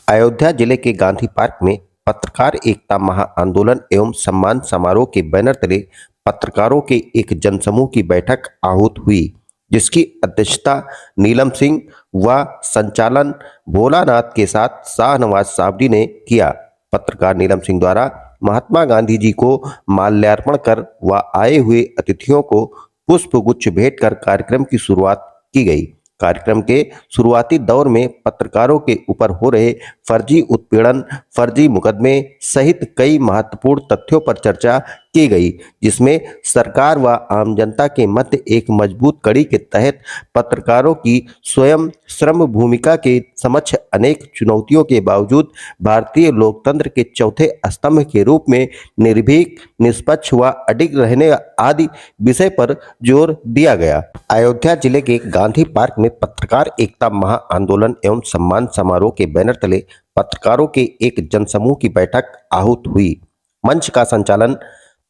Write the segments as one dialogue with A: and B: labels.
A: अयोध्या जिले के गांधी पार्क में पत्रकार एकता महाआंदोलन एवं सम्मान समारोह के बैनर तले पत्रकारों के एक जनसमूह की बैठक आहूत हुई, जिसकी अध्यक्षता नीलम सिंह व संचालन भोलानाथ के साथ शाहनवाज सावरी ने किया। पत्रकार नीलम सिंह द्वारा महात्मा गांधी जी को माल्यार्पण कर व आए हुए अतिथियों को पुष्पगुच्छ भेंट कर कार्यक्रम की शुरुआत की गई। कार्यक्रम के शुरुआती दौर में पत्रकारों के ऊपर हो रहे फर्जी उत्पीड़न, फर्जी मुकदमे सहित कई महत्वपूर्ण तथ्यों पर चर्चा की गई, जिसमें सरकार व आम जनता के मध्य एक मजबूत कड़ी के तहत पत्रकारों की स्वयं श्रम भूमिका के समक्ष अनेक चुनौतियों के बावजूद भारतीय लोकतंत्र के चौथे स्तंभ के रूप में निर्भीक, निष्पक्ष व अडिग रहने आदि विषय पर जोर दिया गया। अयोध्या जिले के गांधी पार्क में पत्रकार एकता महाआंदोलन एवं सम्मान समारोह के बैनर तले पत्रकारों के एक जनसमूह की बैठक आहूत हुई। मंच का संचालन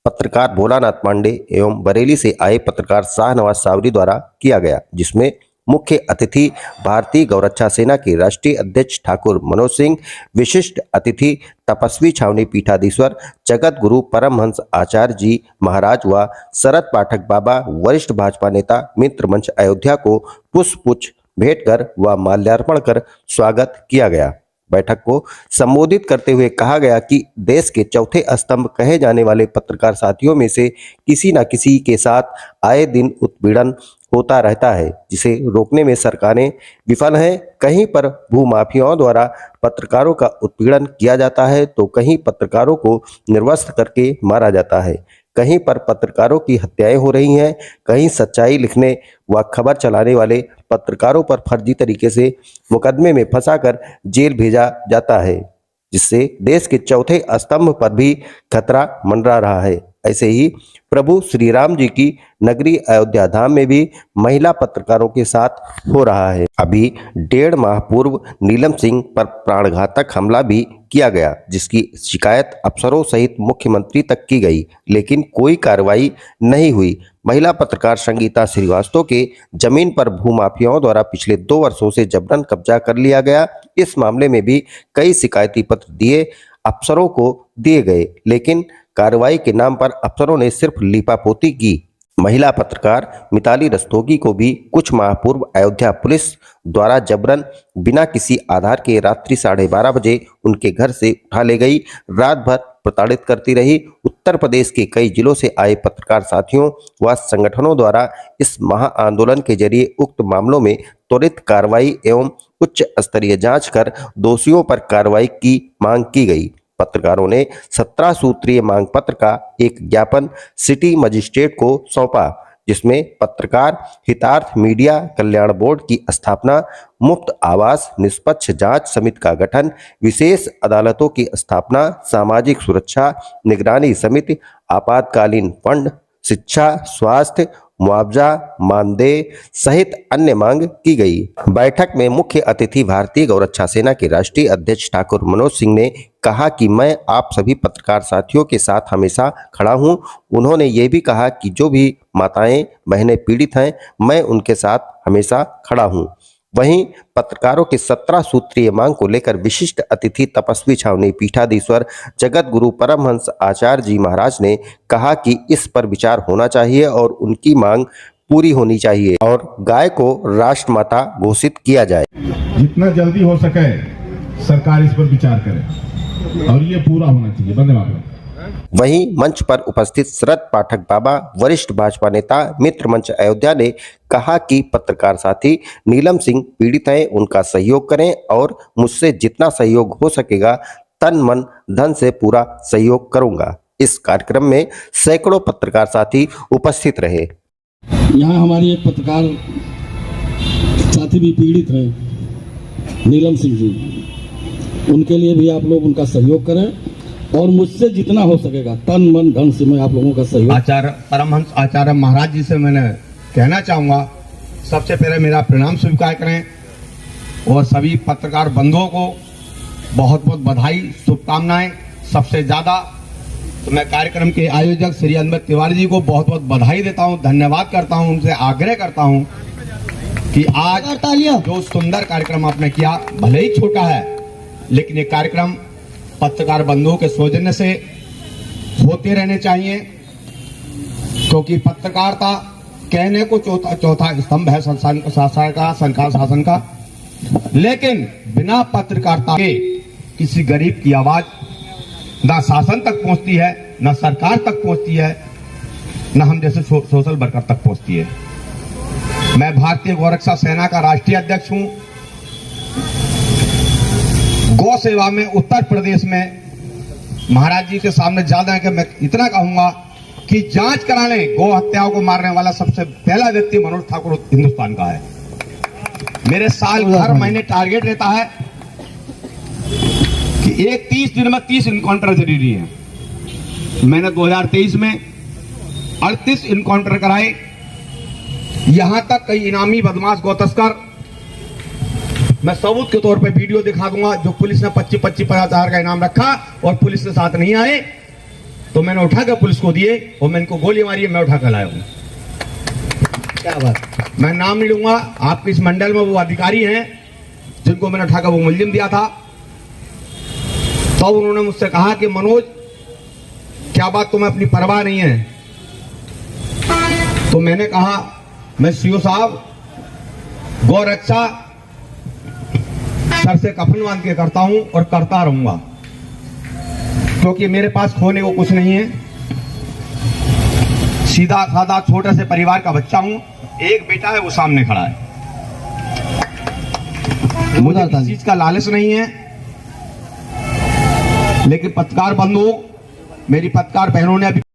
A: पत्रकार भोलानाथ पांडे एवं बरेली से आए पत्रकार शाहनवाज सावरी द्वारा किया गया, जिसमें मुख्य अतिथि भारतीय गौरक्षा सेना के राष्ट्रीय अध्यक्ष ठाकुर मनोज सिंह, विशिष्ट अतिथि तपस्वी छावनी पीठाधीश्वर जगत गुरु परमहंस आचार्य जी महाराज व शरद पाठक बाबा, वरिष्ठ भाजपा नेता मित्र मंच अयोध्या को पुष्पगुच्छ भेंट कर व माल्यार्पण कर स्वागत किया गया। बैठक को संबोधित करते हुए कहा गया कि देश के चौथे स्तंभ कहे जाने वाले पत्रकार साथियों में से किसी न किसी के साथ आए दिन उत्पीड़न होता रहता है, जिसे रोकने में सरकारें विफल हैं। कहीं पर भूमाफियाओं द्वारा पत्रकारों का उत्पीड़न किया जाता है तो कहीं पत्रकारों को निर्वस्त्र करके मारा जाता है, कहीं पर पत्रकारों की हत्याएं हो रही हैं, कहीं सच्चाई लिखने व खबर चलाने वाले पत्रकारों पर फर्जी तरीके से मुकदमे में फंसाकर जेल भेजा जाता है, जिससे देश के चौथे स्तंभ पर भी खतरा मंडरा रहा है। ऐसे ही प्रभु श्री राम जी की नगरी अयोध्या धाम में भी महिला पत्रकारों के साथ हो रहा है। अभी 1.5 माह पूर्व नीलम सिंह पर प्राणघातक हमला भी किया गया, जिसकी शिकायत अफसरों सहित मुख्यमंत्री तक की गई, लेकिन कोई कार्रवाई नहीं हुई। महिला पत्रकार संगीता श्रीवास्तव के जमीन पर भूमाफियाओं द्वारा पिछले 2 वर्षों से जबरन कब्जा कर लिया गया। इस मामले में भी कई शिकायती पत्र दिए अफसरों को दिए गए, लेकिन कार्रवाई के नाम पर अफसरों ने सिर्फ लीपापोती की। महिला पत्रकार मिताली रस्तोगी को भी कुछ माह पूर्व अयोध्या पुलिस द्वारा जबरन बिना किसी आधार के रात्रि 12:30 बजे उनके घर से उठा ले गई, रात भर प्रताड़ित करती रही। उत्तर प्रदेश के कई जिलों से आए पत्रकार साथियों व संगठनों द्वारा इस महाआंदोलन के जरिए उक्त मामलों में त्वरित कार्रवाई एवं उच्च स्तरीय जांच कर दोषियों पर कार्रवाई की मांग की गई। पत्रकारों ने 17 सूत्रीय मांग पत्र का एक ज्ञापन सिटी मजिस्ट्रेट को सौंपा, जिसमें पत्रकार हितार्थ मीडिया कल्याण बोर्ड की स्थापना, मुफ्त आवास, निष्पक्ष जांच समिति का गठन, विशेष अदालतों की स्थापना, सामाजिक सुरक्षा निगरानी समिति, आपातकालीन फंड, शिक्षा, स्वास्थ्य, मुआवजा, मानदेय सहित अन्य मांग की गई। बैठक में मुख्य अतिथि भारतीय गौरक्षा सेना के राष्ट्रीय अध्यक्ष ठाकुर मनोज सिंह ने कहा कि मैं आप सभी पत्रकार साथियों के साथ हमेशा खड़ा हूं। उन्होंने ये भी कहा कि जो भी माताएं बहनें पीड़ित हैं, मैं उनके साथ हमेशा खड़ा हूं। वहीं पत्रकारों के 17 सूत्रीय मांग को लेकर विशिष्ट अतिथि तपस्वी छावनी पीठाधीश्वर जगत गुरु परमहंस आचार्य जी महाराज ने कहा कि इस पर विचार होना चाहिए और उनकी मांग पूरी होनी चाहिए और गाय को राष्ट्रमाता घोषित किया जाए।
B: जितना जल्दी हो सके सरकार इस पर विचार करे और ये पूरा होना चाहिए। धन्यवाद।
A: वहीं मंच पर उपस्थित शरद पाठक बाबा, वरिष्ठ भाजपा नेता मित्र मंच अयोध्या ने कहा कि पत्रकार साथी नीलम सिंह पीड़ित हैं, उनका सहयोग करें और मुझसे जितना सहयोग हो सकेगा तन मन धन से पूरा सहयोग करूंगा। इस कार्यक्रम में सैकड़ों पत्रकार साथी उपस्थित रहे।
C: यहाँ हमारी एक पत्रकार साथी भी पीड़ित हैं, नीलम सिंह जी, उनके लिए भी आप लोग उनका सहयोग करें और मुझसे जितना हो सकेगा तन मन धन से मैं आप लोगों का सहयोग।
D: आचार्य परमहंस आचार्य महाराज जी से मैंने कहना चाहूंगा, सबसे पहले मेरा प्रणाम स्वीकार करें और सभी पत्रकार बंधुओं को बहुत बहुत बधाई, शुभकामनाएं। सबसे ज्यादा तो मैं कार्यक्रम के आयोजक श्री अनमत तिवारी जी को बहुत बहुत बधाई देता हूं, धन्यवाद करता हूं, उनसे आग्रह करता हूं कि आज जो सुंदर कार्यक्रम आपने किया, भले ही छोटा है लेकिन ये कार्यक्रम पत्रकार बंधुओं के सौजन्य से होते रहने चाहिए, क्योंकि पत्रकारिता कहने को चौथा स्तंभ है सरकार शासन का, लेकिन बिना पत्रकारिता के किसी गरीब की आवाज ना शासन तक पहुंचती है, ना सरकार तक पहुंचती है, ना हम जैसे सोशल वर्कर तक पहुंचती है। मैं भारतीय गौरक्षा सेना का राष्ट्रीय अध्यक्ष हूं। गौ सेवा में उत्तर प्रदेश में महाराज जी के सामने ज्यादा है कि मैं इतना कहूंगा कि जांच करा लें, गौ हत्याओं को मारने वाला सबसे पहला व्यक्ति मनोज ठाकुर हिंदुस्तान का है। मेरे साल हर महीने टारगेट रहता है कि 30 दिन में 30 इनकाउंटर जरूरी है। मैंने 2023 में 38 इनकाउंटर कराए। यहां तक कई इनामी बदमाश गौ तस्कर, मैं सबूत के तौर पे वीडियो दिखा दूंगा, जो पुलिस ने 25-50 हजार का इनाम रखा और पुलिस के साथ नहीं आए तो मैंने उठा कर पुलिस को दिए और मैं इनको गोली मारी है, मैं उठा कर लाया हूं। क्या बात, मैं नाम नहीं लूंगा। आपके इस मंडल में वो अधिकारी हैं जिनको मैंने उठाकर वो मुलजिम दिया था। तो उन्होंने मुझसे कहा कि मनोज, क्या बात तुम्हें अपनी परवाह नहीं है? तो मैंने कहा, मैं सीओ साहब गौ रक्षा सर से कफन बांध के करता हूं और करता रहूंगा, क्योंकि मेरे पास खोने को कुछ नहीं है। सीधा साधा छोटे से परिवार का बच्चा हूं, एक बेटा है वो सामने खड़ा है। मुझे किसी चीज का लालच नहीं है, लेकिन पत्रकार बंधुओं, मेरी पत्रकार बहनों ने अभी